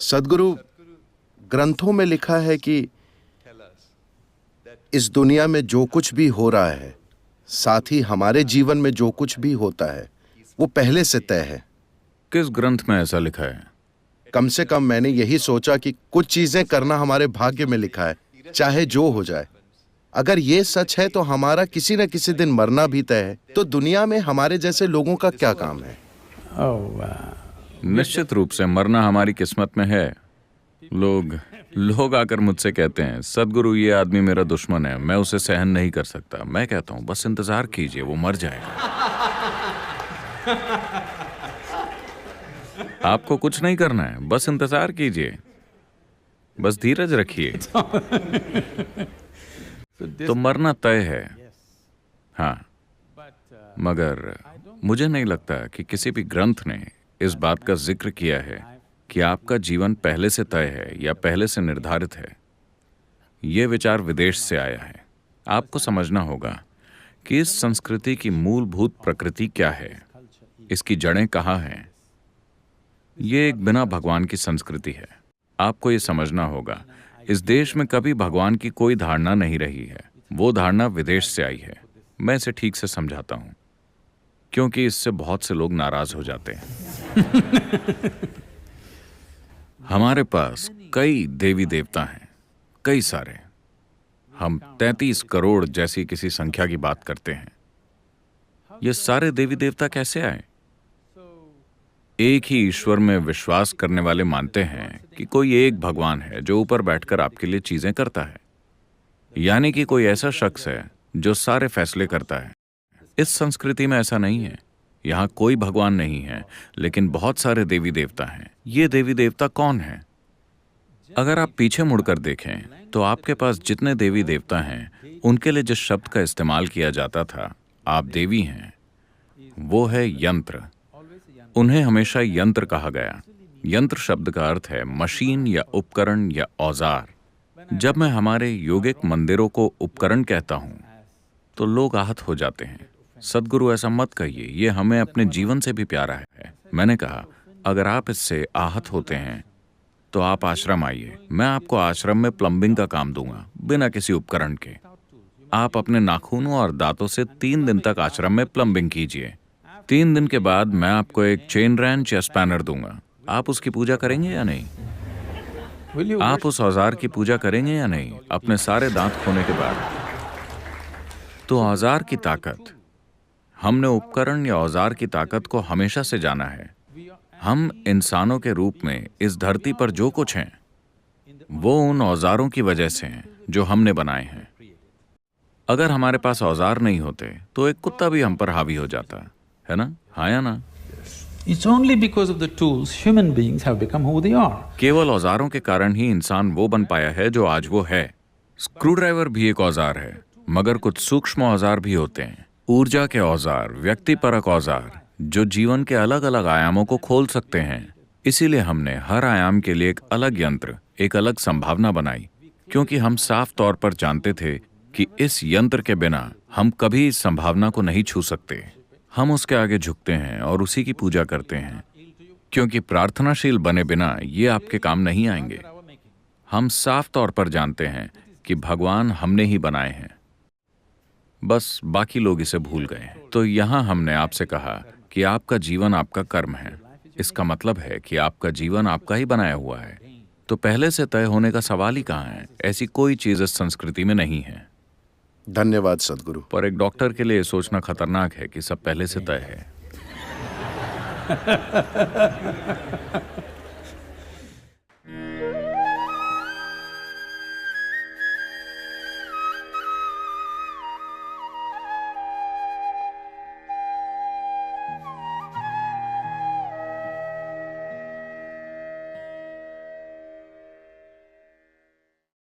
सद्गुरु, ग्रंथों में लिखा है कि इस दुनिया में जो कुछ भी हो रहा है, साथ ही हमारे जीवन में जो कुछ भी होता है, वो पहले से तय है। किस ग्रंथ में ऐसा लिखा है? कम से कम मैंने यही सोचा कि कुछ चीजें करना हमारे भाग्य में लिखा है, चाहे जो हो जाए। अगर ये सच है तो हमारा किसी न किसी दिन मरना भी तय है, तो दुनिया में हमारे जैसे लोगों का क्या काम है? निश्चित रूप से मरना हमारी किस्मत में है। लोग आकर मुझसे कहते हैं, सद्गुरु ये आदमी मेरा दुश्मन है, मैं उसे सहन नहीं कर सकता। मैं कहता हूं बस इंतजार कीजिए, वो मर जाएगा। आपको कुछ नहीं करना है, बस इंतजार कीजिए, बस धीरज रखिए। तो मरना तय है, हाँ, मगर मुझे नहीं लगता कि किसी भी ग्रंथ ने इस बात का जिक्र किया है कि आपका जीवन पहले से तय है या पहले से निर्धारित है। यह विचार विदेश से आया है। आपको समझना होगा कि इस संस्कृति की मूलभूत प्रकृति क्या है, इसकी जड़ें कहाँ हैं। ये एक बिना भगवान की संस्कृति है। आपको ये समझना होगा, इस देश में कभी भगवान की कोई धारणा नहीं रही है। वो धारणा विदेश से आई है। मैं इसे ठीक से समझाता हूं, क्योंकि इससे बहुत से लोग नाराज हो जाते हैं। हमारे पास कई देवी देवता हैं, कई सारे। हम 33 करोड़ जैसी किसी संख्या की बात करते हैं। ये सारे देवी देवता कैसे आए? एक ही ईश्वर में विश्वास करने वाले मानते हैं कि कोई एक भगवान है जो ऊपर बैठकर आपके लिए चीजें करता है, यानी कि कोई ऐसा शख्स है जो सारे फैसले करता है। इस संस्कृति में ऐसा नहीं है। यहाँ कोई भगवान नहीं है, लेकिन बहुत सारे देवी देवता हैं। ये देवी देवता कौन हैं? अगर आप पीछे मुड़कर देखें तो आपके पास जितने देवी देवता हैं, उनके लिए जिस शब्द का इस्तेमाल किया जाता था, आप देवी हैं, वो है यंत्र। उन्हें हमेशा यंत्र कहा गया। यंत्र शब्द का अर्थ है मशीन या उपकरण या औजार। जब मैं हमारे योगिक मंदिरों को उपकरण कहता हूं तो लोग आहत हो जाते हैं। सद्गुरु ऐसा मत कहिए, ये हमें अपने जीवन से भी प्यारा है। मैंने कहा, अगर आप इससे आहत होते हैं तो आप आश्रम आइए। मैं आपको आश्रम में प्लम्बिंग का काम दूंगा, बिना किसी उपकरण के। आप अपने नाखूनों और दांतों से 3 दिन तक आश्रम में प्लम्बिंग कीजिए। 3 दिन के बाद मैं आपको एक चेन रेंच या स्पैनर दूंगा। आप उसकी पूजा करेंगे या नहीं? आप उस औजार की पूजा करेंगे या नहीं अपने सारे दांत खोने के बाद? तो औजार की ताकत, हमने उपकरण या औजार की ताकत को हमेशा से जाना है। हम इंसानों के रूप में इस धरती पर जो कुछ हैं, वो उन औजारों की वजह से हैं जो हमने बनाए हैं। अगर हमारे पास औजार नहीं होते तो एक कुत्ता भी हम पर हावी हो जाता है ना? हाँ या ना? It's only because of the tools human beings have become who they are. केवल औजारों के कारण ही इंसान वो बन पाया है जो आज वो है। स्क्रू ड्राइवर भी एक औजार है, मगर कुछ सूक्ष्म औजार भी होते हैं। ऊर्जा के औजार, व्यक्तिपरक औजार, जो जीवन के अलग अलग आयामों को खोल सकते हैं। इसीलिए हमने हर आयाम के लिए एक अलग यंत्र, एक अलग संभावना बनाई, क्योंकि हम साफ तौर पर जानते थे कि इस यंत्र के बिना हम कभी इस संभावना को नहीं छू सकते। हम उसके आगे झुकते हैं और उसी की पूजा करते हैं, क्योंकि प्रार्थनाशील बने बिना ये आपके काम नहीं आएंगे। हम साफ तौर पर जानते हैं कि भगवान हमने ही बनाए हैं, बस बाकी लोग इसे भूल गए हैं। तो यहाँ हमने आपसे कहा कि आपका जीवन आपका कर्म है। इसका मतलब है कि आपका जीवन आपका ही बनाया हुआ है। तो पहले से तय होने का सवाल ही कहाँ है? ऐसी कोई चीज इस संस्कृति में नहीं है। धन्यवाद सद्गुरु। पर एक डॉक्टर के लिए सोचना खतरनाक है कि सब पहले से तय है।